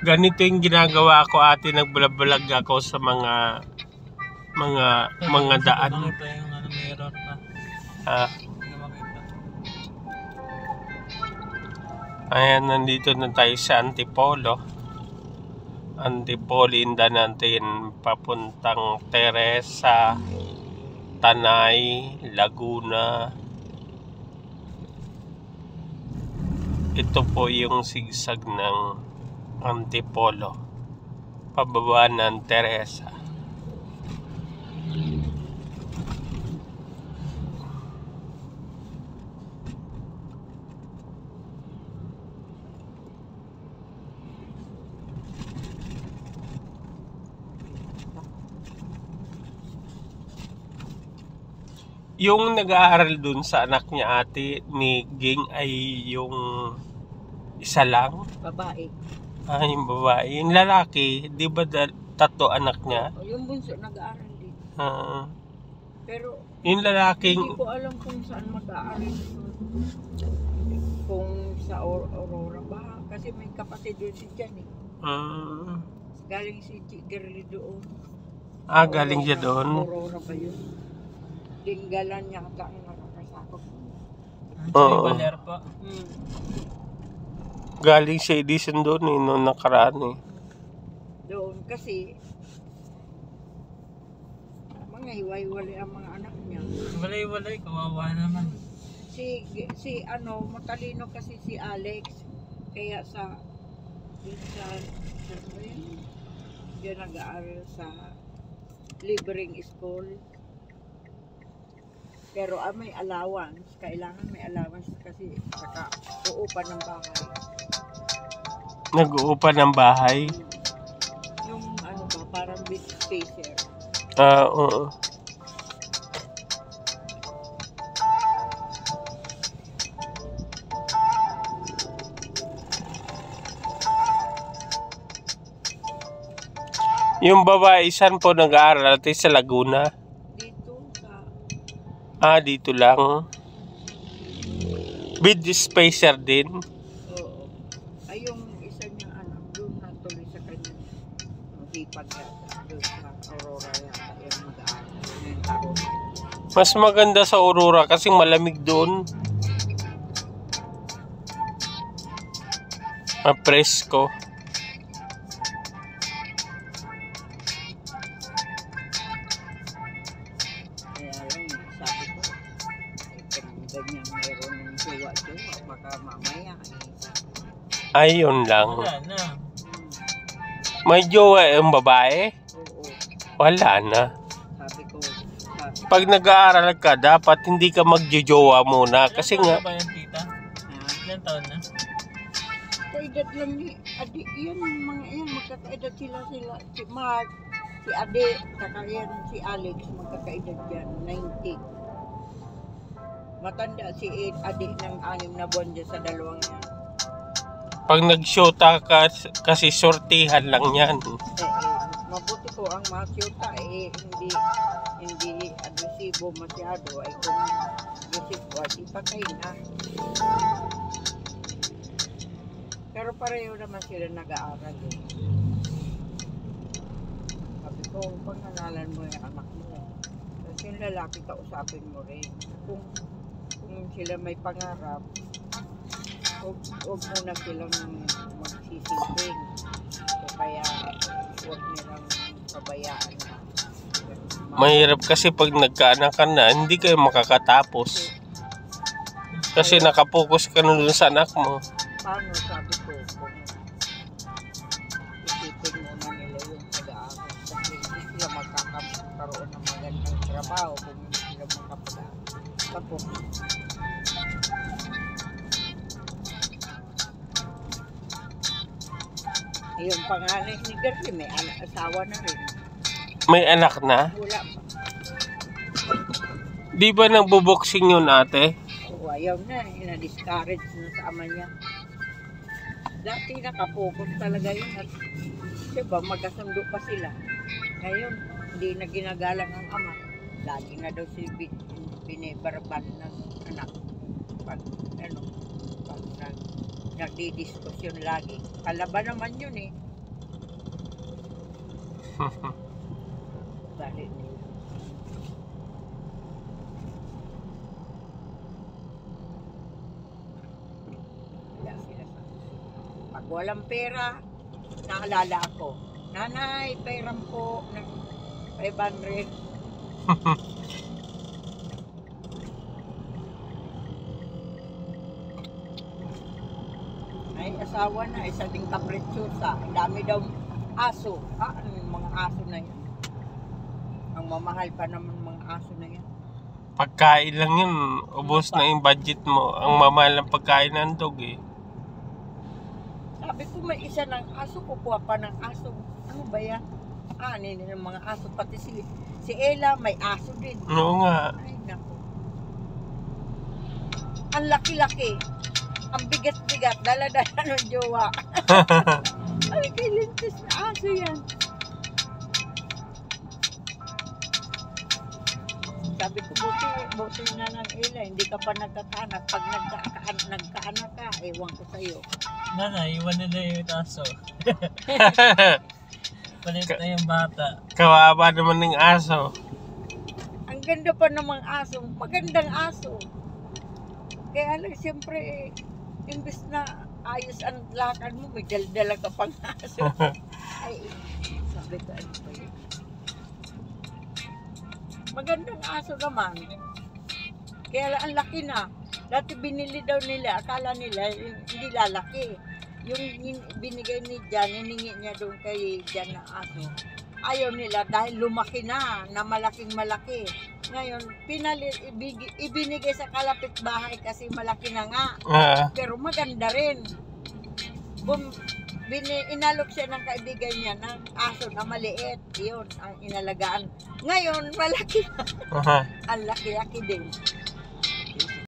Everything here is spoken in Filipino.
Ganito yung ginagawa ko, ate, nagbalag ako sa mga daan. Makita yung mirror pa. Ayan, nandito na tayo sa Antipolo. Antipolinda natin papuntang Teresa, Tanay, Laguna. Ito po yung sigsag ng Antipolo, pababa ng Teresa. Yung nag-aaral dun sa anak niya, ate, ni Ging, ay yung isa lang? Babae. Yung babae. Yung lalaki, di ba tatlo anak niya? Yung bunso nag-aaral din. Pero yung lalaking... hindi ko alam kung saan mag-aaral. Kung sa Aurora ba? Kasi may kapatid doon si Jan eh. Galing si Girly doon. Galing siya doon? Aurora ba yun? Dinggalan niya ang nakakasakop. Baler po. Galing sa Edison doon eh, noong nakaraan eh. Doon kasi mga hiwa-hiwalay ang mga anak niya. Walay-walay, kawawa naman. Si matalino kasi si Alex. Kaya sa diyan nag-aaral sa libreng school. Pero may allowance. Kailangan may allowance kasi saka uupa ng bahay. Nag-uupa ng bahay? Yung parang bit spacer. Oo. Yung babae, saan po nag-aaral? Sa Laguna? Dito lang. Bid spacer din. Oo. Ay, yung isa niya doon na tuloy sa kanya. Hipag doon sa Aurora yata yung mag-aaral. Mas maganda sa Aurora kasi malamig doon. Presko. Ayun lang. Wala na. May jowa yung babae? Oo. Wala na. Sabi ko. Pag nag-aaral ka, dapat hindi ka magjojowa muna. Kasi nga... Ilan taon ba yung tita? Ilan taon na? Kaedad lang ni Adi. Yan, mga yan. Magkakaedad sila. Si Mark, si Adi, saka yan si Alex. Magkakaedad yan. 90. Matanda si Adi ng 6 na buwan dyan sa dalawang yan. Pag nag-shota ka, kasi sortihan lang yan. Mabuti ko ang masyota hindi agresibo masyado ay kung agresibo ay ipatay na. Pero pareho naman sila nag-aaral eh. Sabi ko, pangalalan mo yung anak mo. Kasi yung lalaki kausapin mo rin. Kung sila may pangarap, huwag muna silang magsisiping. O kaya huwag nilang pabayaan na. Mahirap kasi pag nagkaanak ka na, hindi kayo makakatapos. Kasi nakapokus ka na dun sa anak mo. Paano sabi ko kung isipin muna nila yung pag-aaral. Kasi hindi sila magkakaroon ng magandang trabaho kung hindi sila makapag-tapos. Yung panganay ni Gertie, may asawa na rin. May anak na? Wala pa. Di ba nagbo-boxing yun, ate? O, ayaw na. Na-discourage na sa ama niya. Dati nakapokus talaga yun. At diba, magkasundo pa sila. Ngayon, hindi na ginagalang ang ama. Lagi na daw si binibaraban ng anak. Pag nagdidiskusyon lagi. Kalaban naman yun eh. Galit nila. Wala sila sa pag walang pera, naalala ako, nanay, pairam po ng 500. Ay, asawa na, isa ding kapretsusa. Ang dami daw aso. Ano yung mga aso na yan? Ang mamahal pa naman mga aso na yan. Pagkain lang yun, ubos na yung budget mo. Ang mamahal ng pagkain ng dog eh. Sabi ko may isa ng aso, kukuha pa ng aso. Ano ba yan? Ani ng mga aso. Pati si Ella may aso din. Oo nga. Ay, naku. Ang laki-laki. Ang bigat-bigat. Dala-dala ng jowa. Ay, kay Lintis na aso yan. Sabi ko, buti na ng Ella. Hindi ka pa nagkakanak. Pag nagkaanak ka, ewan ko sa'yo. Nanay, iwan nila yung aso. Palit na yung bata. Kawawa naman ng aso. Ang ganda pa namang aso. Magandang aso. Kaya lang, siyempre, imbes na ayos ang lakad mo, may daldala ka pang aso. Ay, sabi ko, ano ba yun? Magandang aso naman. Kaya lang, ang laki na. Dati binili daw nila, akala nila hindi lalaki. Yung binigay ni Jan, hiningi niya doon kay Jan na aso. Ayaw nila dahil lumaki na malaking malaki. Ngayon, ibinigay sa kalapit bahay kasi malaki na nga. Pero maganda rin. Inalok siya ng kaibigan niya ng aso na maliit. Yun ang inalagaan. Ngayon, malaki na. Ang laki-laki din.